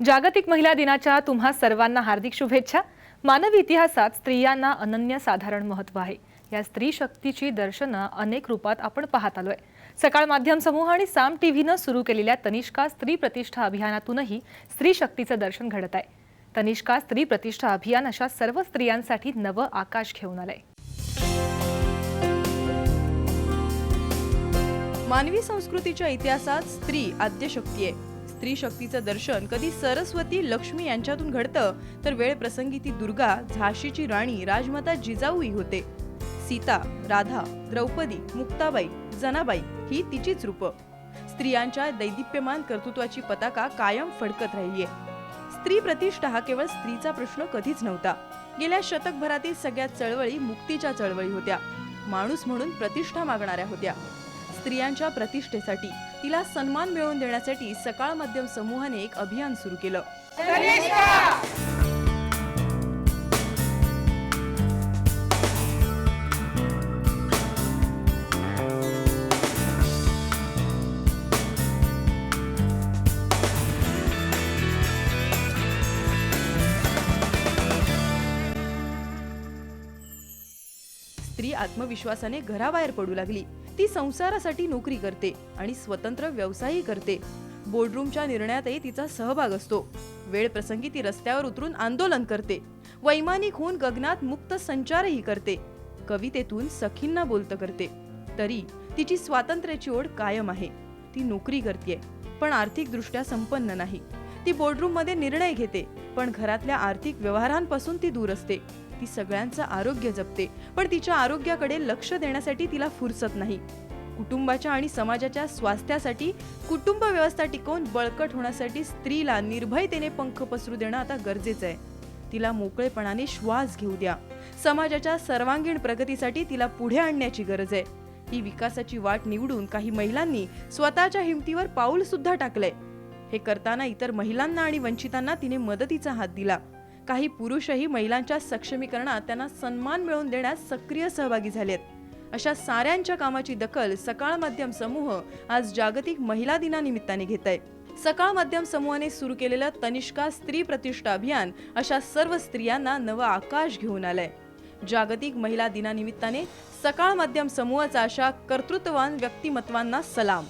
जागतिक महिला दिनाच्या तुम्हा सर्वांना हार्दिक शुभेच्छा। मानवी इतिहासात स्त्रियांना अनन्यसाधारण महत्त्व आहे। या स्त्री शक्तीची दर्शनं अनेक रूपात आपण पाहत आलोय। सकाळ माध्यम समूह आणि साम टीव्हीनं सुरू केलेल्या तनिष्का स्त्री प्रतिष्ठा अभियानातूनही स्त्री शक्तीचं दर्शन घडत आहे। तनिष्का स्त्री प्रतिष्ठा अभियान अशा सर्व स्त्रियांसाठी नवं आकाश घेऊन आलंय। मानवी संस्कृतीच्या इतिहासात स्त्री आद्यशक्ती आहे। स्त्री शक्तीचं दर्शन कधी सरस्वती लक्ष्मी यांच्यातून घडतं, तर वेळ प्रसंगी ती दुर्गा, झाशीची राणी, राजमाता जिजाऊही होते। सीता, राधा, द्रौपदी, मुक्ताबाई, जनाबाई ही तिचीच रूपं। स्त्रियांच्या दैदिप्यमान कर्तृत्वाची पताका कायम फडकत राहिलीये। स्त्री प्रतिष्ठा हा केवळ स्त्रीचा प्रश्न कधीच नव्हता। गेल्या शतकभरातील सगळ्या चळवळी मुक्तीच्या चळवळी होत्या, माणूस म्हणून प्रतिष्ठा मागणाऱ्या होत्या। स्त्रियांच्या प्रतिष्ठेसाठी, तिला सन्मान मिळवून देण्यासाठी सकाळ माध्यम समूहाने एक अभियान सुरू केलं। स्त्री आत्मविश्वासाने घराबाहेर पडू लागली। ती संसारासाठी नोकरी करते आणि स्वतंत्र व्यवसायही करते। बोर्डरूमच्या निर्णयातही तिचा सहभाग असतो। वेळ प्रसंगी ती रस्त्यावर उतरून आंदोलन करते। वैमानिक होऊन गगनात मुक्त संचारही करते। कवितेतून सखींना बोलतं करते। तरी तिची स्वातंत्र्याची ओढ कायम आहे। ती नोकरी करते, पण आर्थिकदृष्ट्या संपन्न नाही। ती बोर्डरूम मध्ये निर्णय घेते, पण घरातल्या आर्थिक व्यवहारांपासून ती दूर असते। ती सगळ्यांचं आरोग्य जपते, पण तिच्या आरोग्याकडे लक्ष देण्यासाठी तिला फुरसत नाही। कुटुंबाच्या आणि समाजाच्या स्वास्थ्यासाठी, कुटुंब व्यवस्था टिकवून बळकट होण्यासाठी स्त्रीला निर्भयतेने पंख पसरू देणं आता गरजेचं आहे। तिला मोकळेपणाने श्वास घेऊ द्या। समाजाच्या सर्वांगीण प्रगतीसाठी तिला पुढे आणण्याची गरज आहे। ही विकासाची वाट निवडून काही महिलांनी स्वतःच्या हिमतीवर पाऊल सुद्धा टाकलंय। हे करताना इतर महिलांना आणि वंचितांना तिने मदतीचा हात दिला। काही पुरुषही महिलांच्या सक्षमीकरणात त्यांना सन्मान मिळवून देण्यास सक्रिय सहभागी झालेत। अशा साऱ्यांच्या कामाची दखल सकाळ माध्यम समूह आज जागतिक महिला दिनानिमित्ताने घेत आहे। सकाळ माध्यम समूहाने सुरू केलेलं तनिष्का स्त्री प्रतिष्ठा अभियान अशा सर्व स्त्रियांना नवं आकाश घेऊन आलंय। जागतिक महिला दिनानिमित्ताने सकाळ माध्यम समूहाचा अशा कर्तृत्ववान व्यक्तिमत्वांना सलाम।